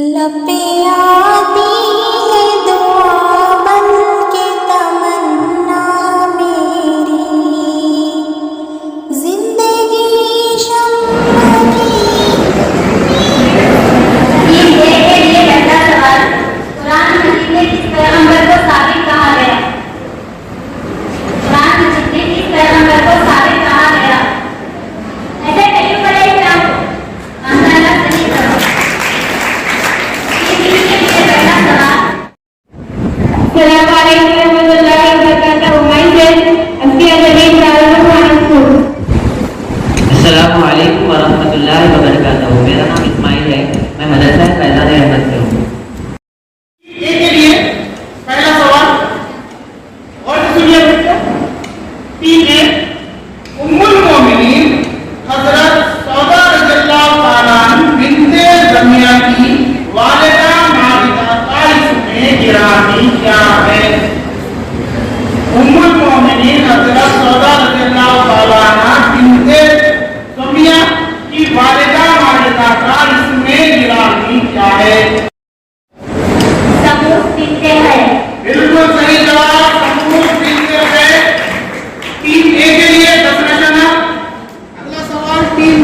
लपे आती है दुआ बन के तमन्ना मेरी, जिंदगी शम्मा की। ये पहला सवाल, कुरान मजीद में किस पैगंबर को साबित कहा गया? कुरान मजीद में किस पैगंबर को साबित कहा गया? ऐसे कहीं पढ़े हैं आपको? माशाअल्लाह, सही जवाब। ये पहला सवाल। अस्सलामु अलैकुम वरहमतुल्लाहि वबरकातुहू। अस्सलामु अलैकुम वरहमतुल्लाहि वबरकातुहू। मेरा नाम इस्माइल है, मैं मदरसा फैज़ान अहमद से हूँ। के लिए पहला सवाल और सुनिए बच्चों। तीन है, उम्मुल मोमिनीन हजरत सौदा रज़ियल्लाहु ताला अन्हा बिन्ते ज़मिया की वालिदा माजिदा का इसमें गिरामी क्या है? उम्मुल मोमिनीन हजरत सौदा रज़ियल्लाहु ताला अन्हा बिन्ते ज़मिया की वालिदा माजिदा का इसमें गिरामी क्या है? समूह बिनते हैं। बिल्कुल सही जवाब, समूह बिनते हैं। 3A के लिए 10 निशाना। अगला सवाल 3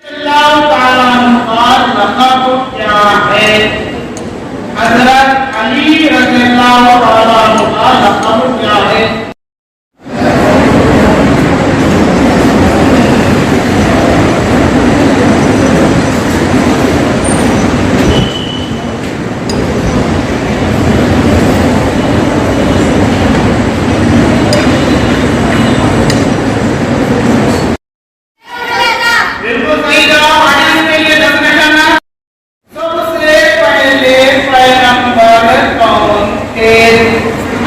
अल्लाह ताला का लक़ब क्या है? हजरत अली रज़ियल्लाहु ताला का लक़ब क्या है? बिल्कुल सही जवाब, आगे के लिए 10 निशाना। सबसे पहले पैगंबर कौन थे?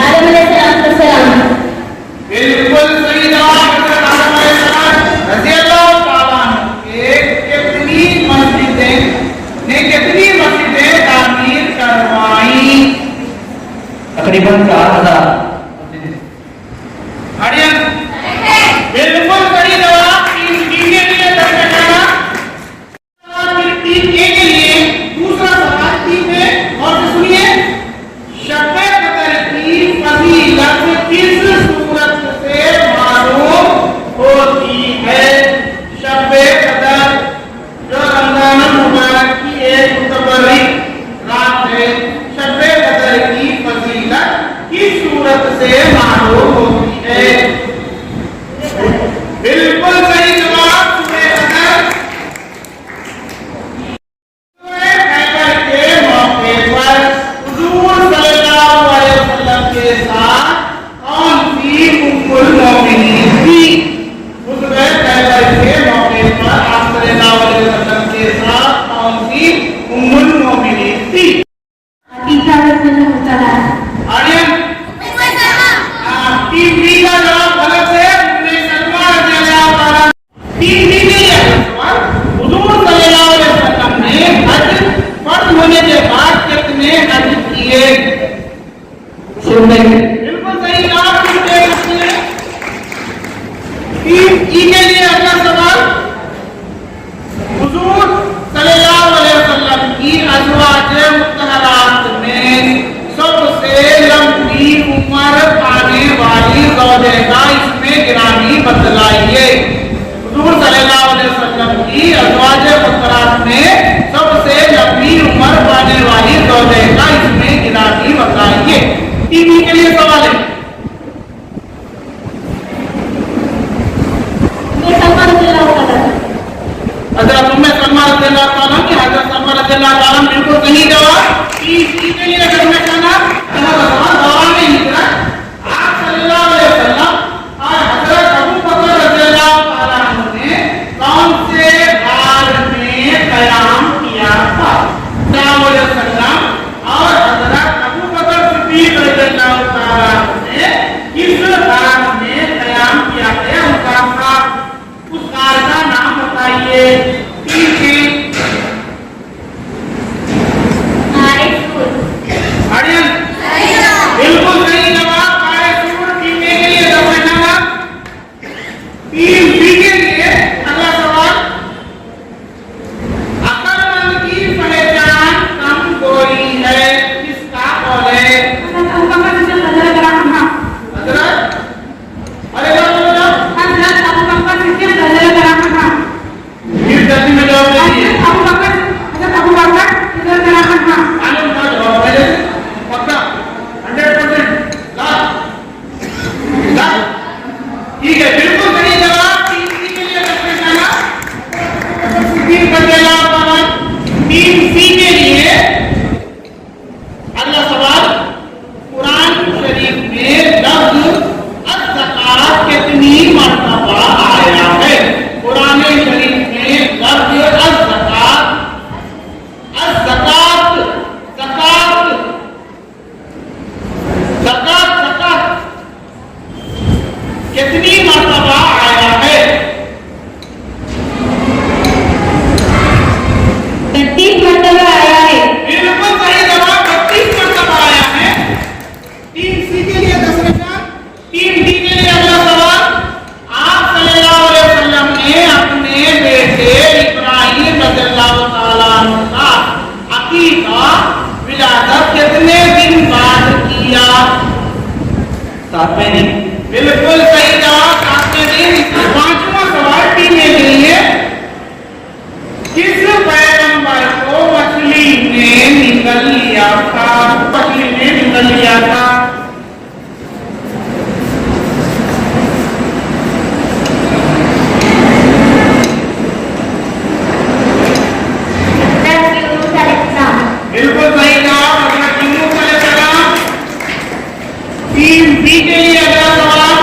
आदम अलैहिस्सलाम। बिल्कुल सही जवाब, हज़रत आदम अलैहिस्सलाम रज़ियल्लाहु ताला अन्हु के कितनी मस्जिदें तामीर करवाई? तकरीबन 4000। आर्यन बिल्कुल सही जवाब, 3B के लिए 10 निशाना। सवाल 3A के लिए दूसरा सवाल 3 में और सुनिए। शब-ए कदर की फजीलत किस सूरत से मालूम होती है? शब-ए कदर जो रमजान मुबारक की एक मुतबर्रिक रात है, शब-ए कदर की फजीलत किस सूरत से मालूम होती है? बिल्कुल सही जवाब, सूरह कदर। सूरह खैबर के मौके पर हुजूर सल्लल्लाहु अलैहि वसल्लम के साथ कौन सी उम्मुल मोमिनीन थी? सूरह खैबर के मौके पर आप सल्लल्लाहु अलैहि वसल्लम के साथ कौन सी उम्मुल मोमिनीन थी? अतीका रज़ियल्लाहु ताला। आर्यन टीम बी का जवाब गलत है। उम्मे सलमा रज़ियल्लाहु ताला। टीम बी के लिए सवाल, हुजूर सल्लल्लाहु अलैहि वसल्लम ने हज फर्ज होने के बाद कितने हज किए? बिल्कुल सही जवाब, टीम ई के लिए अगला सवाल, हुजूर सल्लल्लाहु अलैहि वसल्लम की अज़वाजे मुत्तहरात में सबसे लंबी उम्र पाने वाली ज़ौजे का इसमें गिरामी बतलाइए। हुजूर सल्लल्लाहु अलैहि वसल्लम की अज़वाजे मुत्तहरात में सबसे लंबी उम्र पाने वाली ज़ौजे का इसमें गिरामी बताइए। टीवी के लिए सवाल है। हज़रत उम्मे सलमा रज़ियल्लाहु ताला की हज़रत सलमा रज़ियल्लाहु ताला बिल्कुल सही जवाब। टीवी के लिए अगर मैं कहना दौरान हिजरत आप सल्लल्लाहु अलैहि वसल्लम और हज़रत अबू बकर रज़ियल्लाहु ताला अन्हु ने कौन से गार में क़याम किया था? सल्लल्लाहु अलैहि वसल्लम और हज़रत अबू बकर सिद्दीक़ रज़ियल्लाहु ताला अन्हु ने किस गार में क़याम किया है? उस गार का नाम बताइए। ठीक है, नबी का विलादत कितने दिन बाद किया? 7वें दिन। बिल्कुल सही जवाब, 7वें दिन। 5वां सवाल टीम के लिए, किस पैगंबर को मछली ने निगल लिया था? मछली ने निगल लिया था। बिल्कुल सही जवाब, हजरत यूनुस अलैहिस्सलाम। टीम बी के लिए अगला सवाल,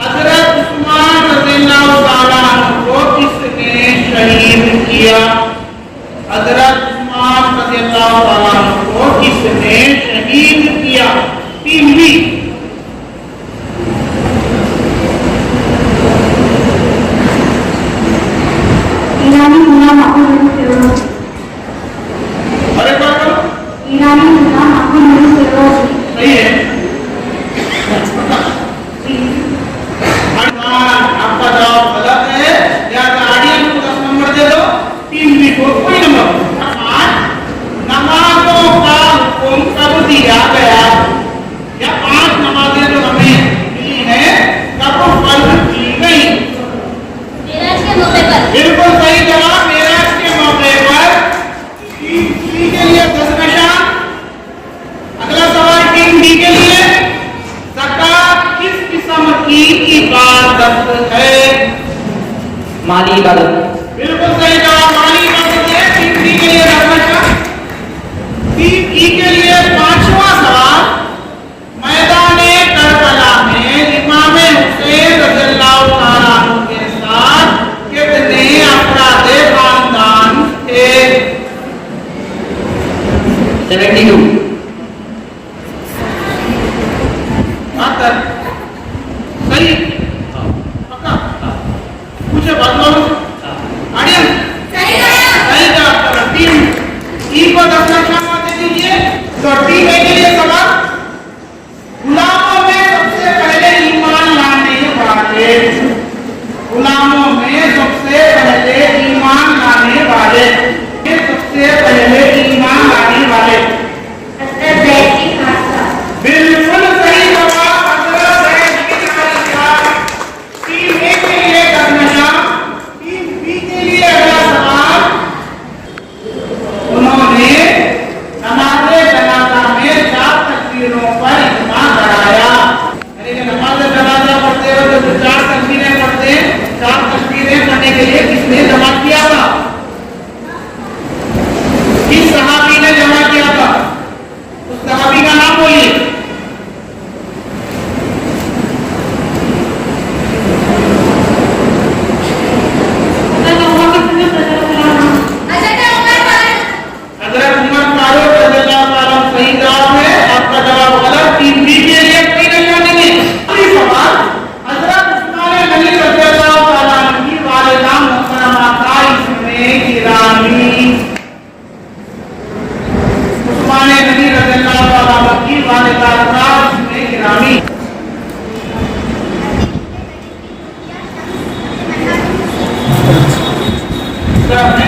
हजरत उस्मान रज़ियल्लाहु ताला अन्हु को किसने शहीद किया? हजरत उस्मान रज़ियल्लाहु ताला अन्हु को किसने शहीद किया? Team B. ईरानी मुल्ला महमूद फिरोज। अरे क्या करो? ईरानी मुल्ला महमूद फिरोज। सही है। आपका जवाब गलत है, या ऑडियंस को 10 नंबर दे दो, टीम बी को कोई नंबर। नमाजों का हुक्म कब दिया गया? या 5 नमाजें जो हमें मिली है कब फर्ज की गई? मेराज के मौके पर। बिल्कुल सही जवाब, मेराज के मौके पर। टीम सी के लिए 10 निशान। अगला सवाल टीम डी के लिए, ज़कात किस किस्म की इबादत है? माली इबादत। बिल्कुल सही जवाब, माली इबादत है। टीम डी के लिए 10 निशान। टीम ई के लिए 5वां सवाल, मैदाने करबला में इमाम हुसैन रज़ियल्लाहु ताला अन्हु के साथ कितने अफराद खानदान थे? 72। सही पक्का? पूछे बात मालूम? ऑडियंस सही जवाब। टीम ई को 10 निशान दे दीजिए। तो टीम ए के लिए सवाल, गुलामों में सबसे पहले ईमान लाने वाले, गुलामों में सबसे पहले ईमान लाने वाले, सबसे पहले ईमान लाने वाले। हजरत ज़ैद की खासा। बिल्कुल सही जवाब, हजरत ज़ैद की खासा। टीम ए के लिए 10 निशान। टीम बी के लिए अगला सवाल, उन्होंने नमाज़े जनाजा में 4 तकबीरों पर इज्मा कराया। यानी कि नमाज़े जनाजा पढ़ते हुए जो 4 तकबीरें पढ़ते हैं, 4 तकबीरें पढ़ने के लिए किसने जमा किया था? किस सहाबी ने जमा किया था? उस सहाबी का नाम बोलिए। हजरत उमर फारूक रज़ियल्लाहु ताला अन्हु सही जवाब है, आपका जवाब गलत। टीम बी के लिए कोई निशान नहीं। अगली सवाल, हजरत उस्मान गनी रज़ियल्लाहु ताला अन्हु की वालिदा मोहतरमा का इसमें गिरामी। उस्मान गनी रज़ियल्लाहु ताला अन्हु की वालिदा का इसमें गिरामी। तो